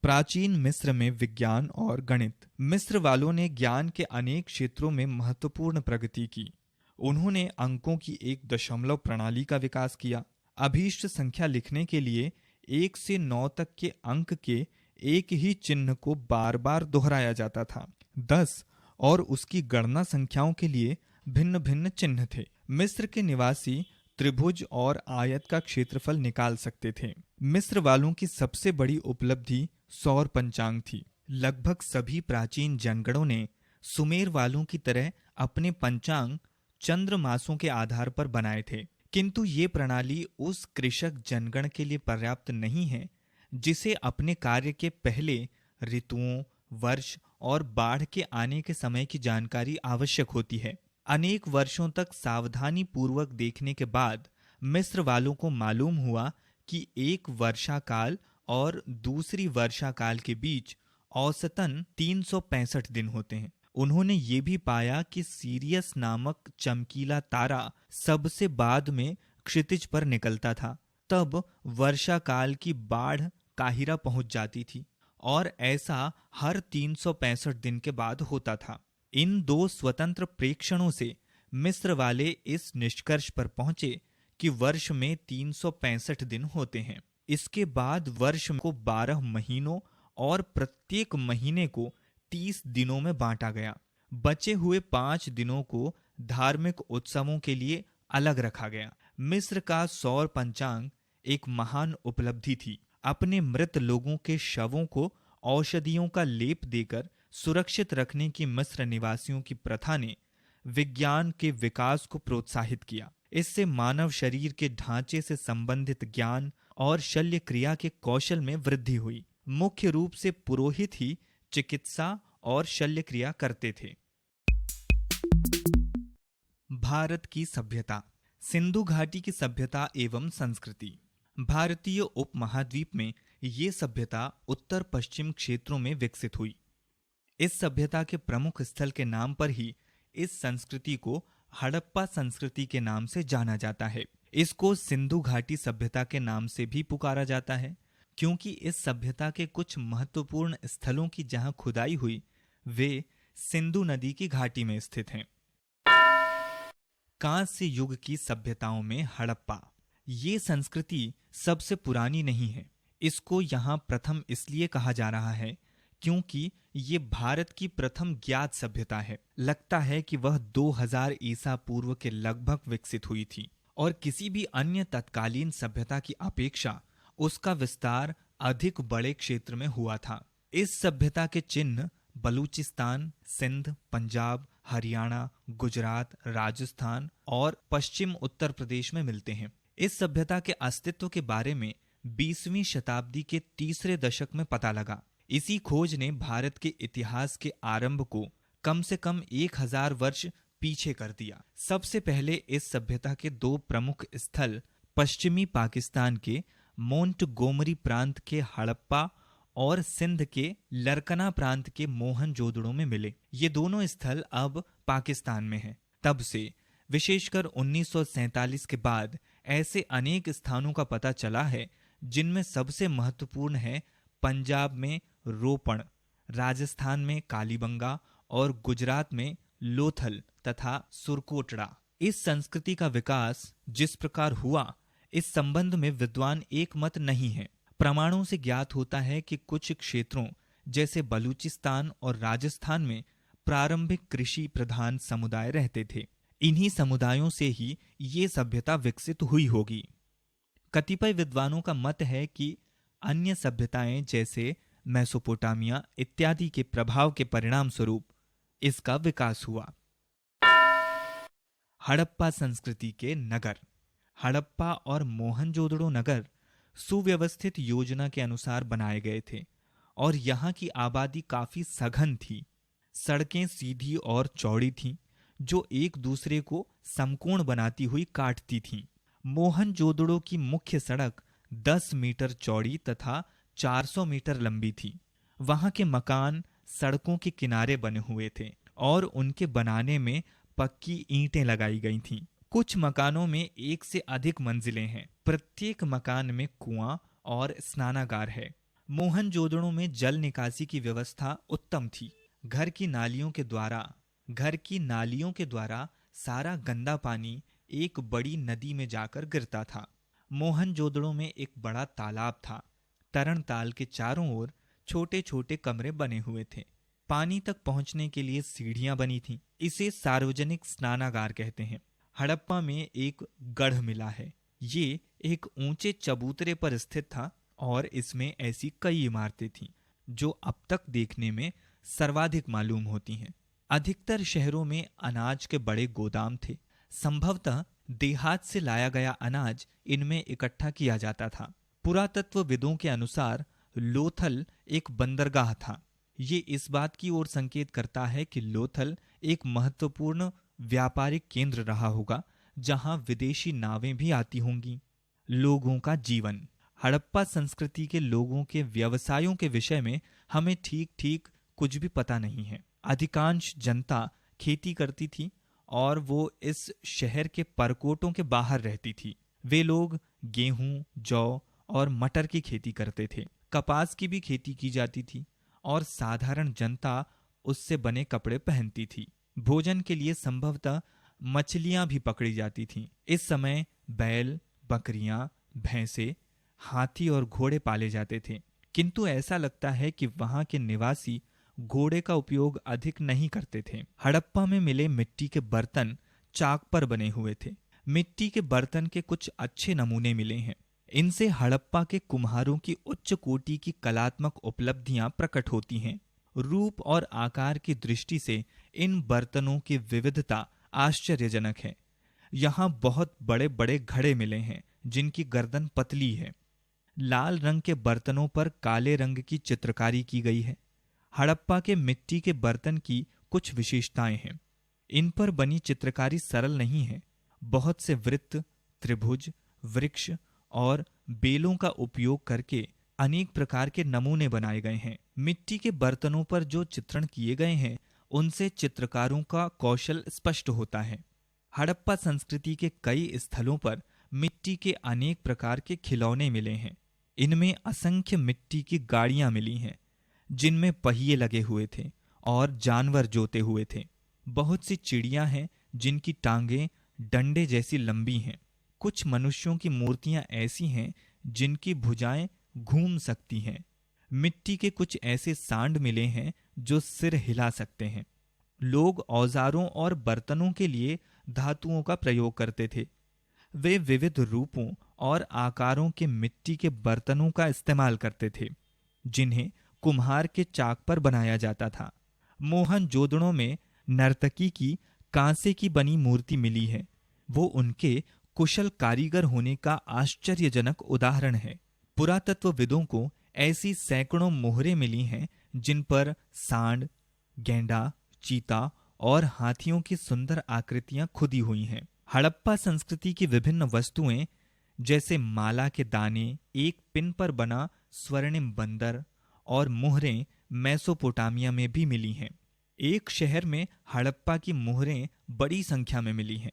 प्राचीन मिस्र में विज्ञान और गणित। मिस्र वालों ने ज्ञान के अनेक क्षेत्रों में महत्वपूर्ण प्रगति की। उन्होंने अंकों की एक दशमलव प्रणाली का विकास किया। अभीष्ट संख्या लिखने के लिए 1 से 9 तक के अंक के एक ही चिन्ह को बार बार दोहराया जाता था। 10 और उसकी गणना संख्याओं के लिए भिन्न भिन्न चिन्ह थे। मिस्र के निवासी त्रिभुज और आयत का क्षेत्रफल निकाल सकते थे। मिस्र वालों की सबसे बड़ी उपलब्धि सौर पंचांग थी। लगभग सभी प्राचीन जनगणों ने सुमेर वालों की तरह अपने पंचांग चंद्र मासों के आधार पर बनाए थे, किंतु ये प्रणाली उस कृषक जनगण के लिए पर्याप्त नहीं है जिसे अपने कार्य के पहले ऋतुओं, वर्ष और बाढ़ के आने के समय की जानकारी आवश्यक होती है। अनेक वर्षों तक सावधानी पूर्वक देखने के बाद मिस्र वालों को मालूम हुआ कि एक वर्षा काल और दूसरी वर्षा काल के बीच औसतन 365 दिन होते हैं। उन्होंने ये भी पाया कि सीरियस नामक चमकीला तारा सबसे बाद में क्षितिज पर निकलता था। तब वर्षा काल की बाढ़ काहिरा पहुंच जाती थी और ऐसा हर 365 दिन के बाद होता था। इन 2 स्वतंत्र प्रेक्षणों से मिस्र वाले इस निष्कर्ष पर पहुंचे कि वर्ष में 365 दिन होते हैं। इसके बाद वर्ष को 12 महीनों और प्रत्येक महीने को 30 दिनों में बांटा गया। बचे हुए 5 दिनों को धार्मिक उत्सवों के लिए अलग रखा गया। मिस्र का सौर पंचांग एक महान उपलब्धि थी। अपने मृत लोगों के शवों को औषधियों का लेप देकर सुरक्षित रखने की मिस्र निवासियों की प्रथा ने विज्ञान के विकास को प्रोत्साहित किया। इससे मानव शरीर के ढांचे से संबंधित ज्ञान और शल्य क्रिया के कौशल में वृद्धि हुई। मुख्य रूप से पुरोहित ही चिकित्सा और शल्य क्रिया करते थे। भारत की सभ्यता, सिंधु घाटी की सभ्यता एवं संस्कृति। भारतीय उपमहाद्वीप में ये सभ्यता उत्तर पश्चिम क्षेत्रों में विकसित हुई। इस सभ्यता के प्रमुख स्थल के नाम पर ही इस संस्कृति को हड़प्पा संस्कृति के नाम से जाना जाता है। इसको सिंधु घाटी सभ्यता के नाम से भी पुकारा जाता है, क्योंकि इस सभ्यता के कुछ महत्वपूर्ण स्थलों की जहां खुदाई हुई वे सिंधु नदी की घाटी में स्थित हैं। कांस्य युग की सभ्यताओं में हड़प्पा, ये संस्कृति सबसे पुरानी नहीं है। इसको यहाँ प्रथम इसलिए कहा जा रहा है क्योंकि ये भारत की प्रथम ज्ञात सभ्यता है। लगता है कि वह 2000 ईसा पूर्व के लगभग विकसित हुई थी और किसी भी अन्य तत्कालीन सभ्यता की अपेक्षा उसका विस्तार अधिक बड़े क्षेत्र में हुआ था। इस सभ्यता के चिन्ह बलूचिस्तान, सिंध, पंजाब, हरियाणा, गुजरात, राजस्थान और पश्चिम उत्तर प्रदेश में मिलते हैं। इस सभ्यता के अस्तित्व के बारे में 20वीं शताब्दी के तीसरे दशक में पता लगा। इसी खोज ने भारत के इतिहास के आरंभ को कम से कम 1000 वर्ष पीछे कर दिया। सबसे पहले इस सभ्यता के 2 प्रमुख स्थल पश्चिमी पाकिस्तान के मोंटगोमरी प्रांत के हड़प्पा और सिंध के लरकना प्रांत के मोहनजोदड़ो में मिले। ये दोनों स्थल अब पाकिस्तान में हैं। तब से विशेषकर 1947 के बाद ऐसे अनेक स्थानों का पता चला है, जिनमें सबसे महत्वपूर्ण है पंजाब में रोपण, राजस्थान में कालीबंगा और गुजरात में लोथल तथा सुरकोटड़ा। इस संस्कृति का विकास जिस प्रकार हुआ, इस संबंध में विद्वान एक मत नहीं है। प्रमाणों से ज्ञात होता है कि कुछ क्षेत्रों जैसे बलूचिस्तान और राजस्थान में प्रारंभिक कृषि प्रधान समुदाय रहते थे। इन्हीं समुदायों से ही ये सभ्यता विकसित हुई होगी। कतिपय विद्वानों का मत है कि अन्य सभ्यताएं जैसे मेसोपोटामिया इत्यादि के प्रभाव के परिणाम स्वरूप इसका विकास हुआ। हड़प्पा संस्कृति के नगर। हड़प्पा और मोहनजोदड़ो नगर सुव्यवस्थित योजना के अनुसार बनाए गए थे और यहाँ की आबादी काफी सघन थी। सड़कें सीधी और चौड़ी थीं, जो एक दूसरे को समकोण बनाती हुई काटती थीं। मोहनजोदड़ो की मुख्य सड़क 10 मीटर चौड़ी तथा 400 मीटर लंबी थी। वहां के मकान सड़कों के किनारे बने हुए थे और उनके बनाने में पक्की ईंटें लगाई गई थीं। कुछ मकानों में 1 से अधिक मंजिलें हैं। प्रत्येक मकान में कुआं और स्नानागार है। मोहनजोदड़ो में जल निकासी की व्यवस्था उत्तम थी। घर की नालियों के द्वारा सारा गंदा पानी एक बड़ी नदी में जाकर गिरता था। मोहनजोदड़ो में एक बड़ा तालाब था। तरणताल के चारों ओर छोटे छोटे कमरे बने हुए थे। पानी तक पहुंचने के लिए सीढ़ियां बनी थीं। इसे सार्वजनिक स्नानागार कहते हैं। हड़प्पा में एक गढ़ मिला है। ये एक ऊंचे चबूतरे पर स्थित था और इसमें ऐसी कई इमारतें थीं जो अब तक देखने में सर्वाधिक मालूम होती हैं। अधिकतर शहरों में अनाज के बड़े गोदाम थे। संभवतः देहात से लाया गया अनाज इनमें इकट्ठा किया जाता था। पुरातत्वविदों के अनुसार लोथल एक बंदरगाह था। ये इस बात की ओर संकेत करता है कि लोथल एक महत्वपूर्ण व्यापारिक केंद्र रहा होगा, जहां विदेशी नावें भी आती होंगी। लोगों का जीवन। हड़प्पा संस्कृति के लोगों के व्यवसायों के विषय में हमें ठीक ठीक कुछ भी पता नहीं है। अधिकांश जनता खेती करती थी और वो इस शहर के परकोटों के बाहर रहती थी। वे लोग गेहूं, जौ और मटर की खेती करते थे। कपास की भी खेती की जाती थी और साधारण जनता उससे बने कपड़े पहनती थी। भोजन के लिए संभवतः मछलियां भी पकड़ी जाती थीं। इस समय बैल, बकरियां, भैंसे, हाथी और घोड़े पाले जाते थे, किंतु ऐसा लगता है कि वहां के निवासी घोड़े का उपयोग अधिक नहीं करते थे। हड़प्पा में मिले मिट्टी के बर्तन चाक पर बने हुए थे। मिट्टी के बर्तन के कुछ अच्छे नमूने मिले हैं। इनसे हड़प्पा के कुम्हारों की उच्च कोटि की कलात्मक उपलब्धियां प्रकट होती हैं। रूप और आकार की दृष्टि से इन बर्तनों की विविधता आश्चर्यजनक है। यहाँ बहुत बड़े बड़े घड़े मिले हैं जिनकी गर्दन पतली है। लाल रंग के बर्तनों पर काले रंग की चित्रकारी की गई है। हड़प्पा के मिट्टी के बर्तन की कुछ विशेषताएं हैं। इन पर बनी चित्रकारी सरल नहीं है। बहुत से वृत्त, त्रिभुज, वृक्ष और बेलों का उपयोग करके अनेक प्रकार के नमूने बनाए गए हैं। मिट्टी के बर्तनों पर जो चित्रण किए गए हैं उनसे चित्रकारों का कौशल स्पष्ट होता है। हड़प्पा संस्कृति के कई स्थलों पर मिट्टी के अनेक प्रकार के खिलौने मिले हैं। इनमें असंख्य मिट्टी की गाड़ियां मिली हैं जिनमें पहिए लगे हुए थे और जानवर जोते हुए थे। बहुत सी चिड़ियां हैं जिनकी टांगें डंडे जैसी लंबी हैं। कुछ मनुष्यों की मूर्तियां ऐसी हैं जिनकी भुजाएं घूम सकती हैं। मिट्टी के कुछ ऐसे सांड मिले हैं जो सिर हिला सकते हैं। लोग औजारों और बर्तनों के लिए धातुओं का प्रयोग करते थे। वे विविध रूपों और आकारों के मिट्टी के बर्तनों का इस्तेमाल करते थे जिन्हें कुम्हार के चाक पर बनाया जाता था। मोहनजोदड़ो में नर्तकी की कांसे की बनी मूर्ति मिली है। वो उनके कुशल कारीगर होने का आश्चर्यजनक उदाहरण है। पुरातत्वविदों को ऐसी सैकड़ों मोहरें मिली हैं जिन पर सांड, गैंडा, चीता और हाथियों की सुंदर आकृतियां खुदी हुई हैं। हड़प्पा संस्कृति की विभिन्न वस्तुएं जैसे माला के दाने, एक पिन पर बना स्वर्णिम बंदर और मोहरें मेसोपोटामिया में भी मिली हैं। एक शहर में हड़प्पा की मोहरें बड़ी संख्या में मिली हैं।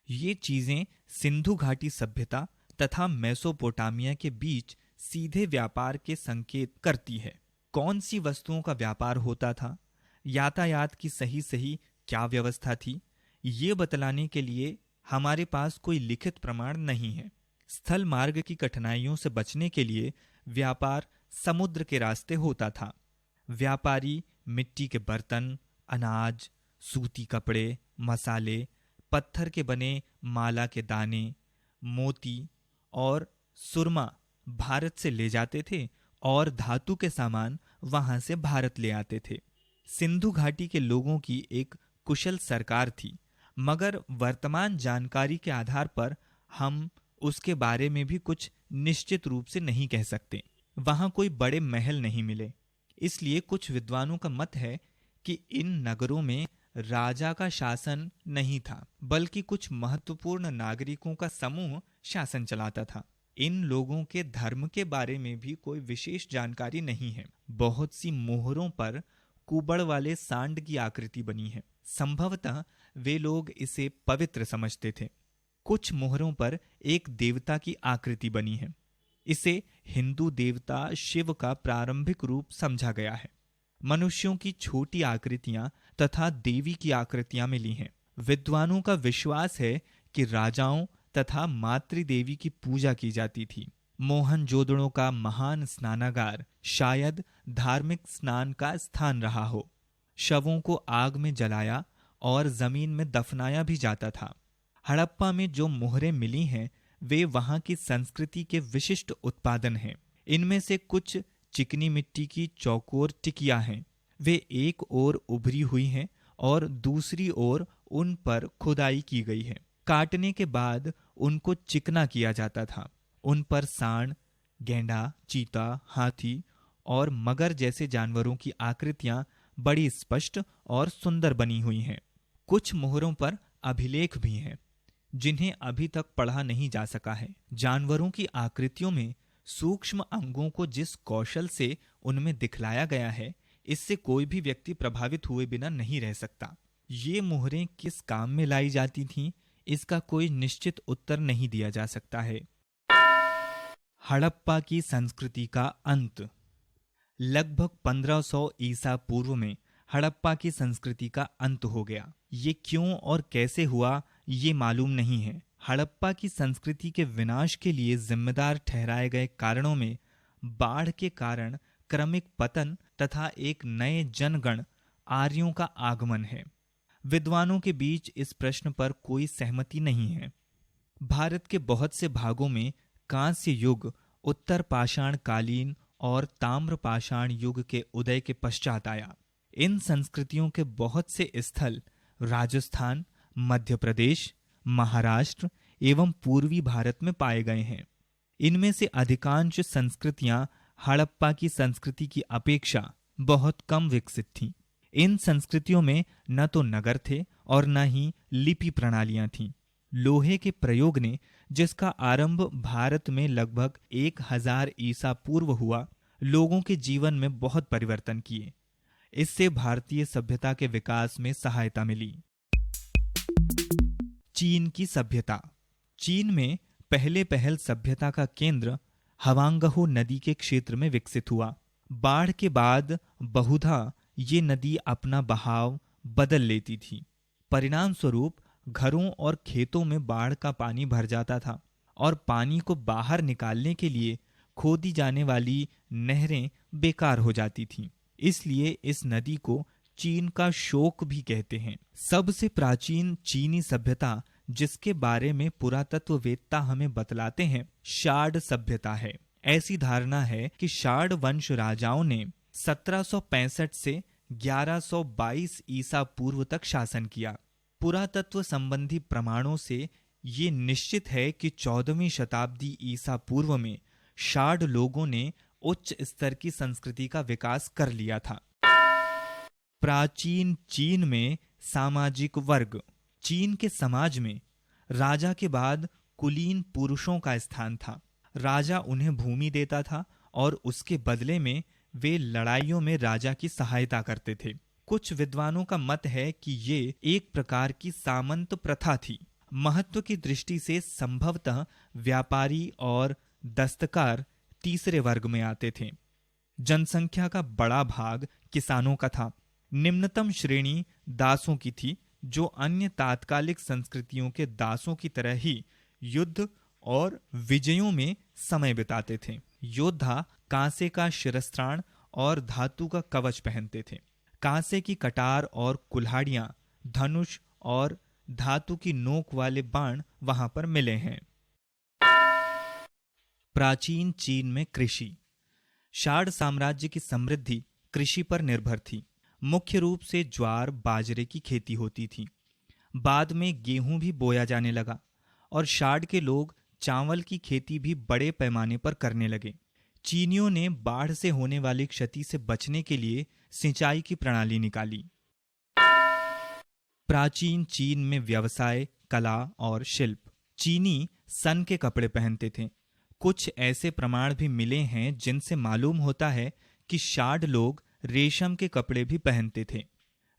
ये चीजें सिंधु घाटी सभ्यता तथा मेसोपोटामिया के बीच सीधे व्यापार के संकेत करती है। कौन सी वस्तुओं का व्यापार होता था, यातायात की सही क्या व्यवस्था थी, ये बतलाने के लिए हमारे पास कोई लिखित प्रमाण नहीं है। स्थल मार्ग की कठिनाइयों से बचने के लिए व्यापार समुद्र के रास्ते होता था। व्यापारी मिट्टी के बर्तन, अनाज, सूती कपड़े, मसाले, पत्थर के बने माला के दाने, मोती और सुरमा भारत से ले जाते थे और धातु के सामान वहां से भारत ले आते थे। सिंधु घाटी के लोगों की एक कुशल सरकार थी, मगर वर्तमान जानकारी के आधार पर हम उसके बारे में भी कुछ निश्चित रूप से नहीं कह सकते। वहां कोई बड़े महल नहीं मिले, इसलिए कुछ विद्वानों का मत है कि इन नगरों में राजा का शासन नहीं था, बल्कि कुछ महत्वपूर्ण नागरिकों का समूह शासन चलाता था। इन लोगों के धर्म के बारे में भी कोई विशेष जानकारी नहीं है। बहुत सी मोहरों पर कुबड़ वाले सांड की आकृति बनी है। संभवतः वे लोग इसे पवित्र समझते थे। कुछ मोहरों पर एक देवता की आकृति बनी है। इसे हिंदू देवता शिव का प्रारंभिक रूप समझा गया है। मनुष्यों की छोटी आकृतियां तथा देवी की आकृतियां मिली हैं। विद्वानों का विश्वास है कि राजाओं तथा मातृदेवी की पूजा की जाती थी। मोहनजोदड़ो का महान स्नानागार शायद धार्मिक स्नान का स्थान रहा हो। शवों को आग में जलाया और जमीन में दफनाया भी जाता था। हड़प्पा में जो मोहरें मिली हैं वे वहां की संस्कृति के विशिष्ट उत्पादन हैं। इनमें से कुछ चिकनी मिट्टी की चौकोर टिकियां हैं। वे एक ओर उभरी हुई हैं और दूसरी ओर उन पर खुदाई की गई है। काटने के बाद उनको चिकना किया जाता था। उन पर सांड, गैंडा, चीता, हाथी और मगर जैसे जानवरों की आकृतियां बड़ी स्पष्ट और सुंदर बनी हुई हैं। कुछ मोहरों पर अभिलेख भी हैं जिन्हें अभी तक पढ़ा नहीं जा सका है। जानवरों की आकृतियों में सूक्ष्म अंगों को जिस कौशल से उनमें दिखलाया गया है, इससे कोई भी व्यक्ति प्रभावित हुए बिना नहीं रह सकता। ये मोहरें किस काम में लाई जाती थीं, इसका कोई निश्चित उत्तर नहीं दिया जा सकता है। हड़प्पा की संस्कृति का अंत। लगभग 1500 ईसा पूर्व में हड़प्पा की संस्कृति का अंत हो गया। ये क्यों और कैसे हुआ ये मालूम नहीं है। हड़प्पा की संस्कृति के विनाश के लिए जिम्मेदार ठहराए गए कारणों में बाढ़ के कारण क्रमिक पतन तथा एक नए जनगण आर्यों का आगमन है। विद्वानों के बीच इस प्रश्न पर कोई सहमति नहीं है। भारत के बहुत से भागों में कांस्य युग उत्तर पाषाण कालीन और ताम्र पाषाण युग के उदय के पश्चात आया। इन संस्कृतियों के बहुत से स्थल राजस्थान, मध्य प्रदेश, महाराष्ट्र एवं पूर्वी भारत में पाए गए हैं। इनमें से अधिकांश संस्कृतियां हड़प्पा की संस्कृति की अपेक्षा बहुत कम विकसित थीं। इन संस्कृतियों में न तो नगर थे और न ही लिपि प्रणालियां थीं। लोहे के प्रयोग ने, जिसका आरंभ भारत में लगभग 1000 ईसा पूर्व हुआ, लोगों के जीवन में बहुत परिवर्तन किए। इससे भारतीय सभ्यता के विकास में सहायता मिली। चीन की सभ्यता। चीन में पहल सभ्यता का केंद्र हवांगहो नदी के क्षेत्र में विकसित हुआ। बाढ़ के बाद बहुधा ये नदी अपना बहाव बदल लेती थी। परिणाम स्वरूप घरों और खेतों में बाढ़ का पानी भर जाता था और पानी को बाहर निकालने के लिए खोदी जाने वाली नहरें बेकार हो जाती थीं। इसलिए इस नदी को चीन का शोक भी कहते हैं। सबसे प्राचीन चीनी सभ्यता जिसके बारे में पुरातत्ववेत्ता हमें बतलाते हैं, शाड सभ्यता है। ऐसी धारणा है कि शाड वंश राजाओं ने 1765 से 1122 ईसा पूर्व तक शासन किया। पुरातत्व संबंधी प्रमाणों से ये निश्चित है कि 14वीं शताब्दी ईसा पूर्व में शाड लोगों ने उच्च स्तर की संस्कृति का विकास कर लिया था। प्राचीन चीन में सामाजिक वर्ग। चीन के समाज में राजा के बाद कुलीन पुरुषों का स्थान था। राजा उन्हें भूमि देता था और उसके बदले में वे लड़ाइयों में राजा की सहायता करते थे। कुछ विद्वानों का मत है कि ये एक प्रकार की सामंत प्रथा थी। महत्व की दृष्टि से संभवतः व्यापारी और दस्तकार तीसरे वर्ग में आते थे। जनसंख्या का बड़ा भाग किसानों का था। निम्नतम श्रेणी दासों की थी, जो अन्य तात्कालिक संस्कृतियों के दासों की तरह ही युद्ध और विजयों में समय बिताते थे। योद्धा कांसे का शिरस्त्राण और धातु का कवच पहनते थे। कांसे की कटार और कुल्हाड़ियां, धनुष और धातु की नोक वाले बाण वहां पर मिले हैं। प्राचीन चीन में कृषि। शाड साम्राज्य की समृद्धि कृषि पर निर्भर थी। मुख्य रूप से ज्वार बाजरे की खेती होती थी। बाद में गेहूं भी बोया जाने लगा और शाड के लोग चावल की खेती भी बड़े पैमाने पर करने लगे। चीनियों ने बाढ़ से होने वाली क्षति से बचने के लिए सिंचाई की प्रणाली निकाली। प्राचीन चीन में व्यवसाय, कला और शिल्प। चीनी सन के कपड़े पहनते थे। कुछ ऐसे प्रमाण भी मिले हैं जिनसे मालूम होता है कि शाड लोग रेशम के कपड़े भी पहनते थे।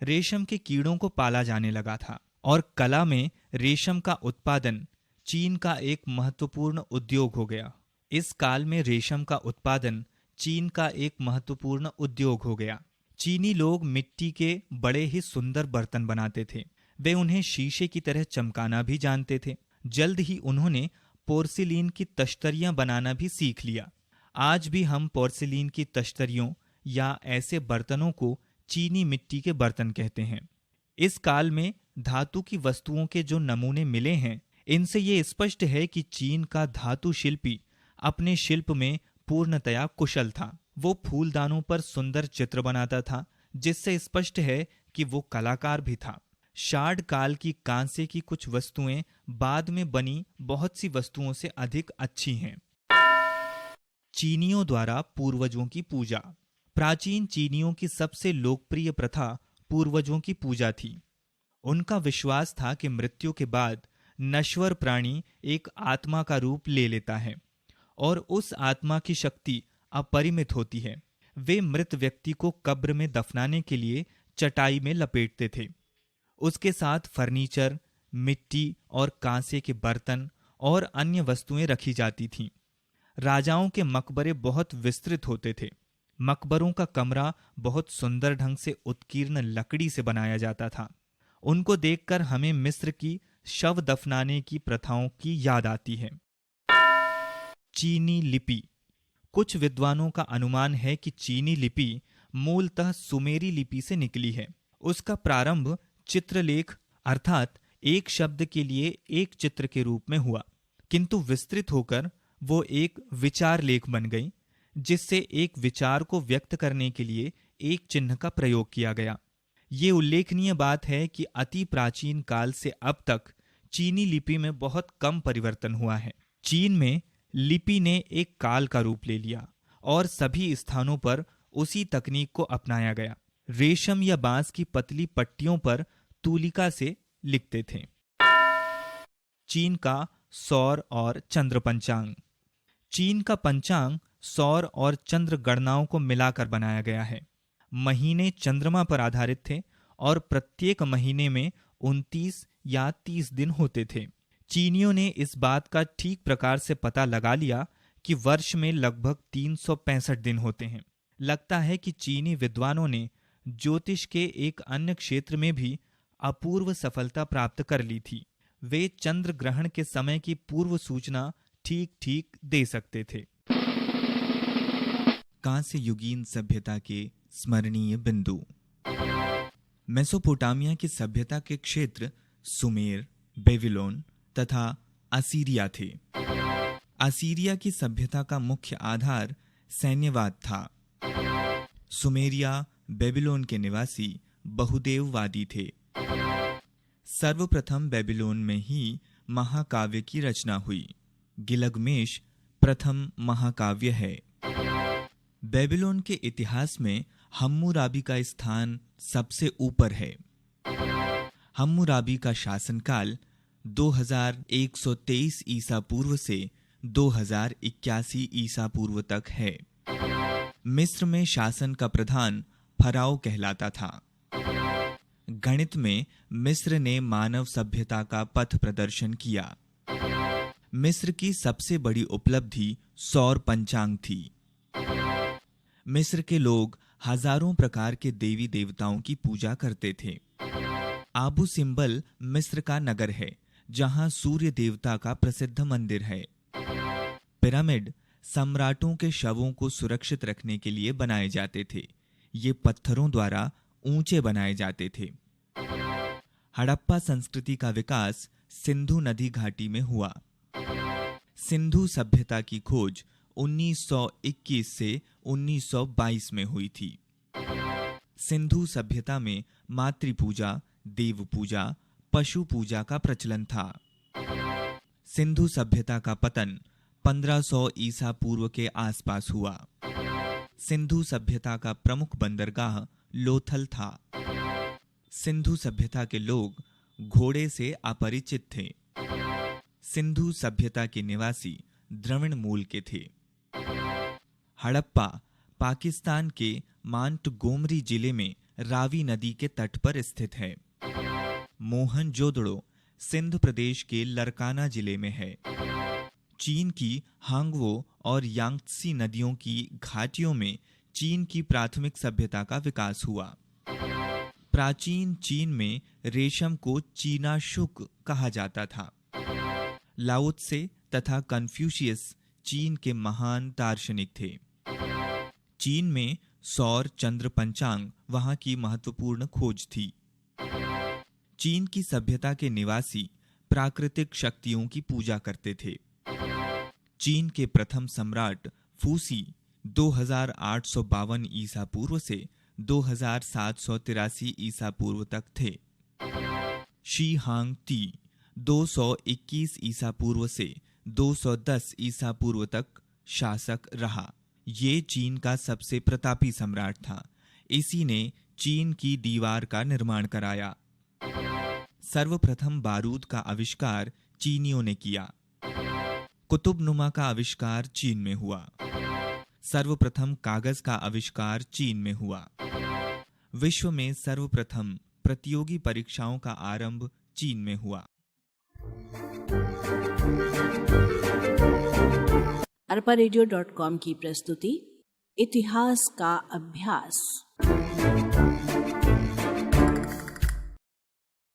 रेशम के कीड़ों को पाला जाने लगा था और कला में रेशम का उत्पादन चीन का एक महत्वपूर्ण उद्योग हो गया। इस काल में रेशम का उत्पादन चीन का एक महत्वपूर्ण उद्योग हो गया। चीनी लोग मिट्टी के बड़े ही सुंदर बर्तन बनाते थे। वे उन्हें शीशे की तरह चमकाना भी जानते थे। जल्द ही उन्होंने पोर्सिलीन की तश्तरियां बनाना भी सीख लिया। आज भी हम पोर्सिलीन की तश्तरियों या ऐसे बर्तनों को चीनी मिट्टी के बर्तन कहते हैं। इस काल में धातु की वस्तुओं के जो नमूने मिले हैं, इनसे ये स्पष्ट है कि चीन का धातु शिल्पी अपने शिल्प में पूर्णतया कुशल था। वो फूलदानों पर सुंदर चित्र बनाता था, जिससे स्पष्ट है कि वो कलाकार भी था। शाड काल की कांसे की कुछ वस्तुएं बाद में बनी बहुत सी वस्तुओं से अधिक अच्छी हैं। चीनियों द्वारा पूर्वजों की पूजा। प्राचीन चीनियों की सबसे लोकप्रिय प्रथा पूर्वजों की पूजा थी। उनका विश्वास था कि मृत्यु के बाद नश्वर प्राणी एक आत्मा का रूप ले लेता है और उस आत्मा की शक्ति अपरिमित होती है। वे मृत व्यक्ति को कब्र में दफनाने के लिए चटाई में लपेटते थे। उसके साथ फर्नीचर, मिट्टी और कांसे के बर्तन और अन्य वस्तुएं रखी जाती थीं। राजाओं के मकबरे बहुत विस्तृत होते थे। मकबरों का कमरा बहुत सुंदर ढंग से उत्कीर्ण लकड़ी से बनाया जाता था। उनको देखकर हमें मिस्र की शव दफनाने की प्रथाओं की याद आती है। चीनी लिपि। कुछ विद्वानों का अनुमान है कि चीनी लिपि मूलतः सुमेरी लिपि से निकली है। उसका प्रारंभ चित्रलेख अर्थात एक शब्द के लिए एक चित्र के रूप में हुआ, किंतु विस्तृत होकर वो एक विचार लेख बन गई, जिससे एक विचार को व्यक्त करने के लिए एक चिन्ह का प्रयोग किया गया। ये उल्लेखनीय बात है कि अति प्राचीन काल से अब तक चीनी लिपि में बहुत कम परिवर्तन हुआ है। चीन में लिपि ने एक काल का रूप ले लिया और सभी स्थानों पर उसी तकनीक को अपनाया गया। रेशम या बांस की पतली पट्टियों पर तूलिका से लिखते थे। चीन का सौर और चंद्र पंचांग। चीन का पंचांग सौर और चंद्र गणनाओं को मिलाकर बनाया गया है। महीने चंद्रमा पर आधारित थे और प्रत्येक महीने में 29 या 30 दिन होते थे। चीनियों ने इस बात का ठीक प्रकार से पता लगा लिया कि वर्ष में लगभग 365 दिन होते हैं। लगता है कि चीनी विद्वानों ने ज्योतिष के एक अन्य क्षेत्र में भी अपूर्व सफलता प्राप्त कर ली थी। वे चंद्र ग्रहण के समय की पूर्व सूचना ठीक ठीक दे सकते थे। कांस्य युगीन सभ्यता के स्मरणीय बिंदु। मेसोपोटामिया की सभ्यता के क्षेत्र सुमेर, बेबीलोन तथा असीरिया थे। असीरिया की सभ्यता का मुख्य आधार सैन्यवाद था। सुमेरिया, बेबीलोन के निवासी बहुदेववादी थे। सर्वप्रथम बेबीलोन में ही महाकाव्य की रचना हुई। गिलगमेश प्रथम महाकाव्य है। बेबीलोन के इतिहास में हम्मुराबी का स्थान सबसे ऊपर है। हम्मुराबी का शासनकाल 2123 ईसा पूर्व से 2081 ईसा पूर्व तक है। मिस्र में शासन का प्रधान फराओ कहलाता था। गणित में मिस्र ने मानव सभ्यता का पथ प्रदर्शन किया। मिस्र की सबसे बड़ी उपलब्धि सौर पंचांग थी। मिस्र के लोग हजारों प्रकार के देवी देवताओं की पूजा करते थे। आबू सिंबल मिस्र का नगर है, जहां सूर्य देवता का प्रसिद्ध मंदिर है। पिरामिड सम्राटों के शवों को सुरक्षित रखने के लिए बनाए जाते थे। ये पत्थरों द्वारा ऊंचे बनाए जाते थे। हड़प्पा संस्कृति का विकास सिंधु नदी घाटी में हुआ। सिंधु सभ्यता की खोज 1921 से 1922 में हुई थी। सिंधु सभ्यता में मातृपूजा, देव पूजा, पशु पूजा का प्रचलन था। सिंधु सभ्यता का पतन 1500 ईसा पूर्व के आसपास हुआ। सिंधु सभ्यता का प्रमुख बंदरगाह लोथल था। सिंधु सभ्यता के लोग घोड़े से अपरिचित थे। सिंधु सभ्यता के निवासी द्रविड़ मूल के थे। हड़प्पा पाकिस्तान के मांटगोमरी जिले में रावी नदी के तट पर स्थित है। मोहनजोदड़ो सिंध प्रदेश के लरकाना जिले में है। चीन की हांगवो और यांगत्सी नदियों की घाटियों में चीन की प्राथमिक सभ्यता का विकास हुआ। प्राचीन चीन में रेशम को चीना शुक कहा जाता था। लाओ त्से तथा कन्फ्यूशियस चीन के महान दार्शनिक थे। चीन में सौर चंद्र पंचांग वहां की महत्वपूर्ण खोज थी। चीन की सभ्यता के निवासी प्राकृतिक शक्तियों की पूजा करते थे। चीन के प्रथम सम्राट फूसी 2852 ईसा पूर्व से 2783 ईसा पूर्व तक थे। शी हांग ती 221 ईसा पूर्व से 210 ईसा पूर्व तक शासक रहा। ये चीन का सबसे प्रतापी सम्राट था। इसी ने चीन की दीवार का निर्माण कराया। सर्वप्रथम बारूद का आविष्कार चीनियों ने किया। कुतुबनुमा का आविष्कार चीन में हुआ। सर्वप्रथम कागज का आविष्कार चीन में हुआ। विश्व में सर्वप्रथम प्रतियोगी परीक्षाओं का आरंभ चीन में हुआ।
arparadio.com की प्रस्तुति इतिहास का अभ्यास।